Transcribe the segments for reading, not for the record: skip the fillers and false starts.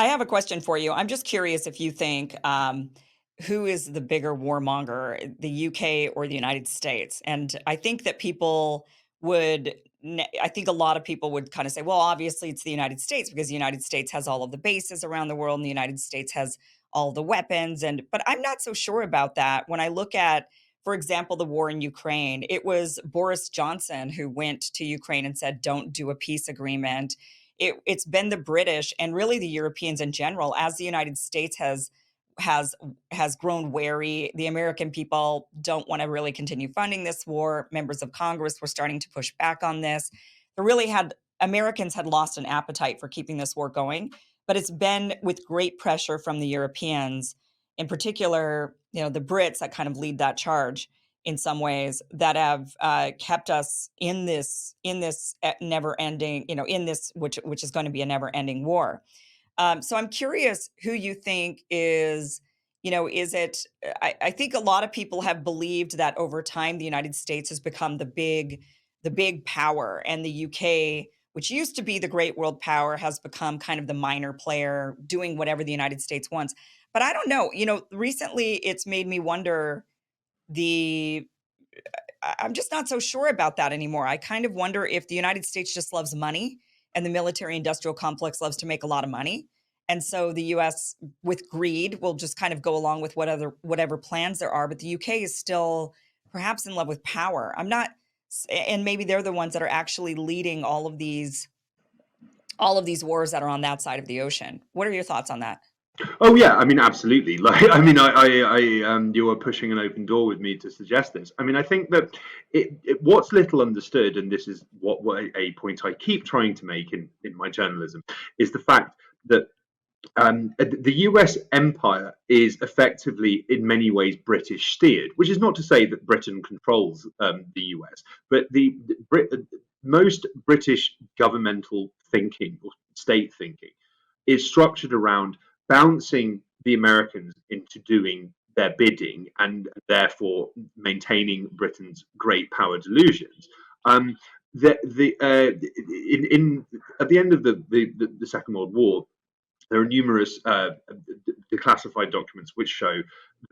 I have a question for you. I'm just curious if you think who is the bigger warmonger, the UK or the United States? And I think that I think a lot of people would kind of say, well, obviously it's the United States because the United States has all of the bases around the world and the United States has all the weapons. But I'm not so sure about that. When I look at, for example, the war in Ukraine, it was Boris Johnson who went to Ukraine and said, don't do a peace agreement. It's been the British and really the Europeans in general, as the United States has has grown wary. The American people don't want to really continue funding this war. Members of Congress were starting to push back on this. There really had Americans had lost an appetite for keeping this war going, but it's been with great pressure from the Europeans, in particular, the Brits that kind of lead that charge in some ways that have kept us in this never ending, in this which is going to be a never ending war. So I'm curious who you think is it? I think a lot of people have believed that over time the United States has become the big power, and the UK, which used to be the great world power, has become kind of the minor player, doing whatever the United States wants. But I don't know. Recently it's made me wonder the I'm just not so sure about that anymore. I kind of wonder if the United States just loves money and the military industrial complex loves to make a lot of money. And so the US with greed will just kind of go along with whatever plans there are, but the UK is still perhaps in love with power. I'm not and maybe they're the ones that are actually leading all of these wars that are on that side of the ocean. What are your thoughts on that? Oh yeah, I mean absolutely. Like I mean, you are pushing an open door with me to suggest this. I mean, I think that what's little understood, and this is what a point I keep trying to make in my journalism, is the fact that the US empire is effectively, in many ways, British steered, which is not to say that Britain controls the US, but most British governmental thinking or state thinking is structured around bouncing the Americans into doing their bidding and therefore maintaining Britain's great power delusions. Um, at the end of the Second World War, there are numerous declassified documents which show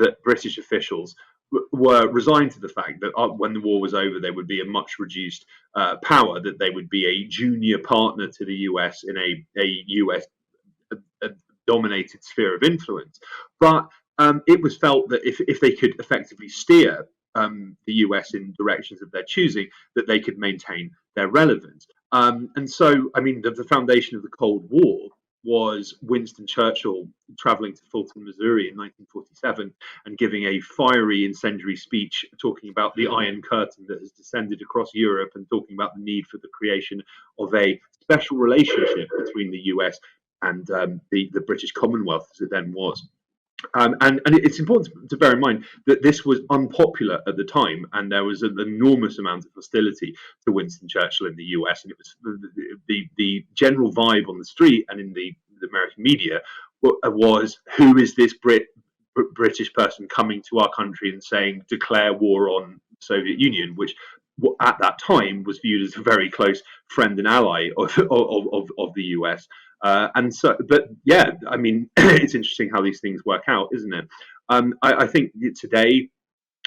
that British officials were resigned to the fact that when the war was over, they would be a much reduced power, that they would be a junior partner to the US in a US dominated sphere of influence. But it was felt that if they could effectively steer the US in directions of their choosing, that they could maintain their relevance. And so, I mean, the foundation of the Cold War was Winston Churchill traveling to Fulton, Missouri in 1947 and giving a fiery, incendiary speech talking about the Iron Curtain that has descended across Europe and talking about the need for the creation of a special relationship between the US and the British Commonwealth as it then was. And it's important to bear in mind that this was unpopular at the time, and there was an enormous amount of hostility to Winston Churchill in the US, and it was the general vibe on the street and in the American media was, who is this British person coming to our country and saying declare war on the Soviet Union, which at that time was viewed as a very close friend and ally of the US. And so, but yeah, I mean, it's interesting how these things work out, isn't it? I think today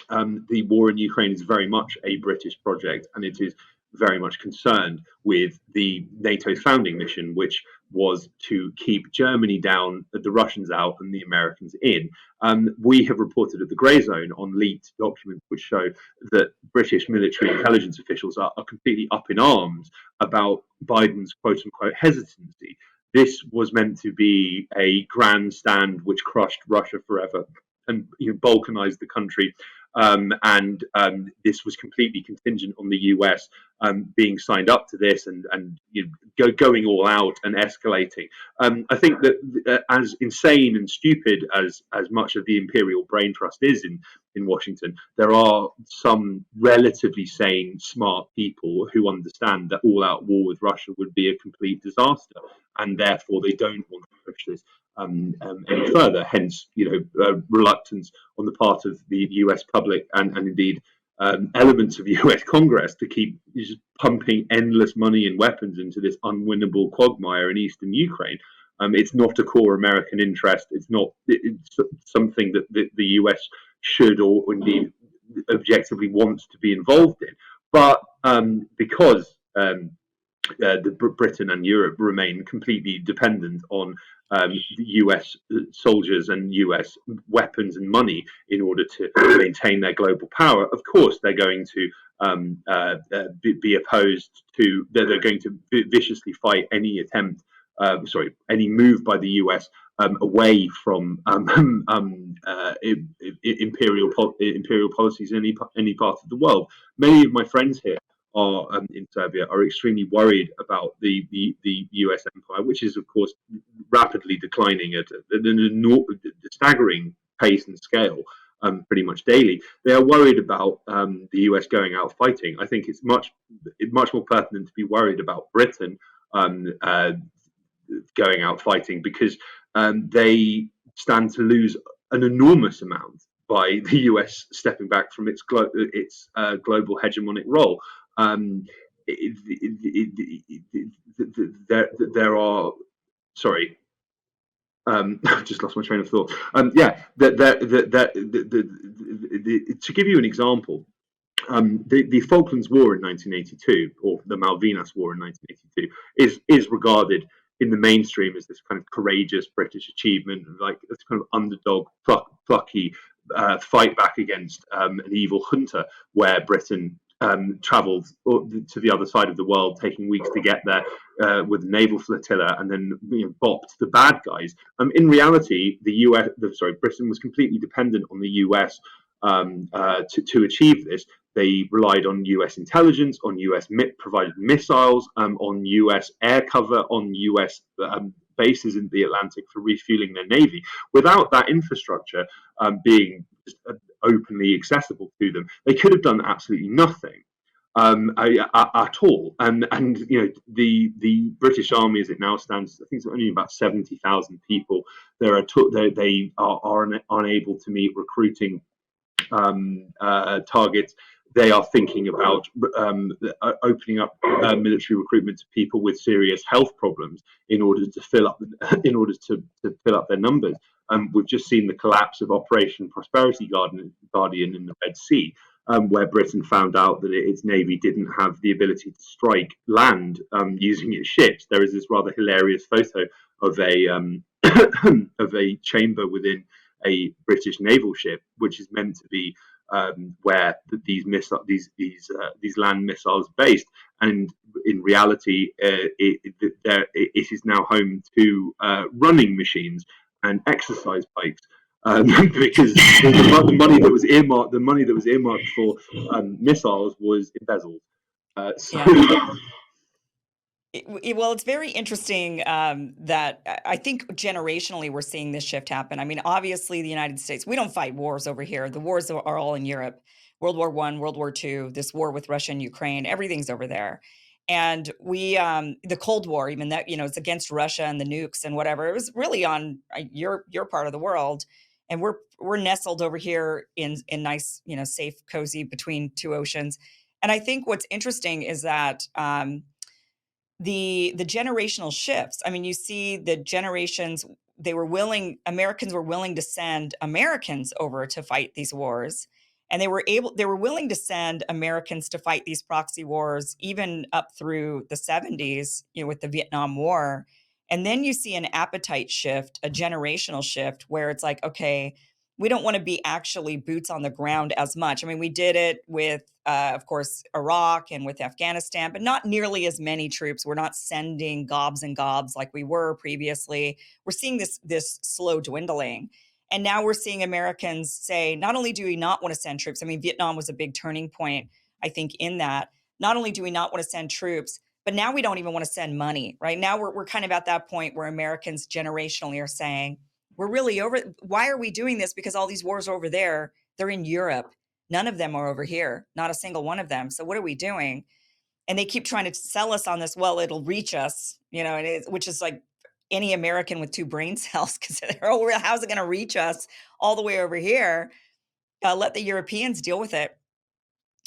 the war in Ukraine is very much a British project, and it is very much concerned with the NATO's founding mission, which was to keep Germany down, the Russians out, and the Americans in. We have reported at the Grey Zone on leaked documents which show that British military intelligence officials are completely up in arms about Biden's quote unquote hesitancy. This was meant to be a grandstand which crushed Russia forever and balkanized the country. And this was completely contingent on the US being signed up to this and going all out and escalating. I think that as insane and stupid as much of the imperial brain trust is in Washington, there are some relatively sane, smart people who understand that all-out war with Russia would be a complete disaster, and therefore they don't want to push this any further. Hence, reluctance on the part of the US public and indeed elements of US Congress to keep just pumping endless money and weapons into this unwinnable quagmire in eastern Ukraine. It's not a core American interest. It's not. It's something that the US should, or indeed objectively wants to be involved in. But because Britain and Europe remain completely dependent on US soldiers and US weapons and money in order to maintain their global power, of course they're going to be opposed to, they're going to viciously fight any attempt, any move by the US away from imperial policies in any part of the world. Many of my friends here are in Serbia are extremely worried about the US empire, which is of course rapidly declining at a staggering pace and scale, pretty much daily. They are worried about the US going out fighting. I think it's much more pertinent to be worried about Britain going out fighting, because they stand to lose an enormous amount by the US stepping back from its global hegemonic role. There are, sorry, I just lost my train of thought. Yeah, to give you an example, the Falklands War in 1982, or the Malvinas War in 1982, is regarded in the mainstream as this kind of courageous British achievement, like this kind of underdog, plucky fight back against an evil junta, where Britain travelled to the other side of the world, taking weeks to get there with a naval flotilla, and then bopped the bad guys. In reality, Britain was completely dependent on the US to achieve this. They relied on US intelligence, on US provided missiles, on US air cover, on US bases in the Atlantic for refueling their navy. Without that infrastructure openly accessible to them, they could have done absolutely nothing at all. And the British Army, as it now stands, I think it's only about 70,000 people. They are unable to meet recruiting targets. They are thinking about opening up military recruitment to people with serious health problems in order to fill up their numbers. We've just seen the collapse of Operation Prosperity Guardian in the Red Sea, where Britain found out that its navy didn't have the ability to strike land using its ships. There is this rather hilarious photo of a of a chamber within a British naval ship, which is meant to be where these land missiles are based, and in reality, it is now home to running machines and exercise bikes. Because the money that was earmarked for missiles was embezzled. So Yeah. Well, it's very interesting that I think generationally we're seeing this shift happen. I mean, obviously, the United States, we don't fight wars over here. The wars are all in Europe. World War I, World War II, this war with Russia and Ukraine, everything's over there. And the Cold War, even that, it's against Russia and the nukes and whatever. It was really on your part of the world, and we're nestled over here in nice, safe, cozy between two oceans. And I think what's interesting is that. The generational shifts. I mean, you see the generations, Americans were willing to send Americans over to fight these wars. And they were willing to send Americans to fight these proxy wars even up through the 70s, with the Vietnam War. And then you see an appetite shift, a generational shift where it's like, okay, we don't want to be actually boots on the ground as much. I mean, we did it with, of course, Iraq and with Afghanistan, but not nearly as many troops. We're not sending gobs and gobs like we were previously. We're seeing this slow dwindling. And now we're seeing Americans say, not only do we not want to send troops, I mean, Vietnam was a big turning point, I think, in that. Not only do we not want to send troops, but now we don't even want to send money, right? Now we're kind of at that point where Americans generationally are saying, we're really over. Why are we doing this? Because all these wars are over there, they're in Europe. None of them are over here, not a single one of them. So what are we doing? And they keep trying to sell us on this. Well, it'll reach us, which is like any American with two brain cells, because how's it going to reach us all the way over here? Let the Europeans deal with it.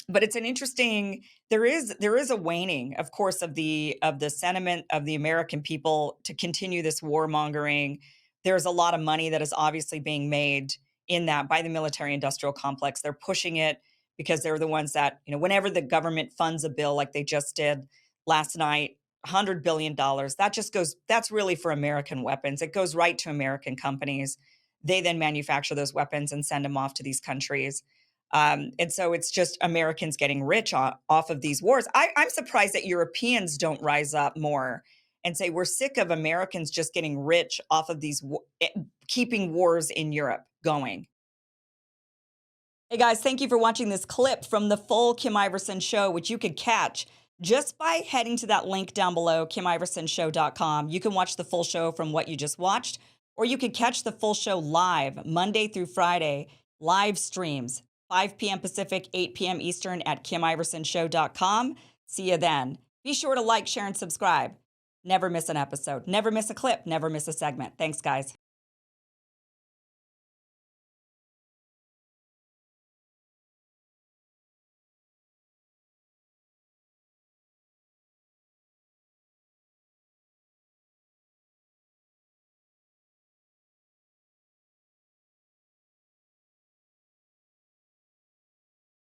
But it's an interesting there is a waning, of course, of the sentiment of the American people to continue this warmongering. There's a lot of money that is obviously being made in that by the military industrial complex. They're pushing it because they're the ones that, whenever the government funds a bill like they just did last night, $100 billion, that's really for American weapons. It goes right to American companies. They then manufacture those weapons and send them off to these countries. And so it's just Americans getting rich off of these wars. I'm surprised that Europeans don't rise up more and say we're sick of Americans just getting rich off of keeping wars in Europe going. Hey guys, thank you for watching this clip from the full Kim Iverson show, which you could catch just by heading to that link down below, KimIversonShow.com. You can watch the full show from what you just watched, or you could catch the full show live Monday through Friday, live streams, 5 p.m. Pacific, 8 p.m. Eastern at KimIversonShow.com. See you then. Be sure to like, share, and subscribe. Never miss an episode. Never miss a clip. Never miss a segment. Thanks, guys.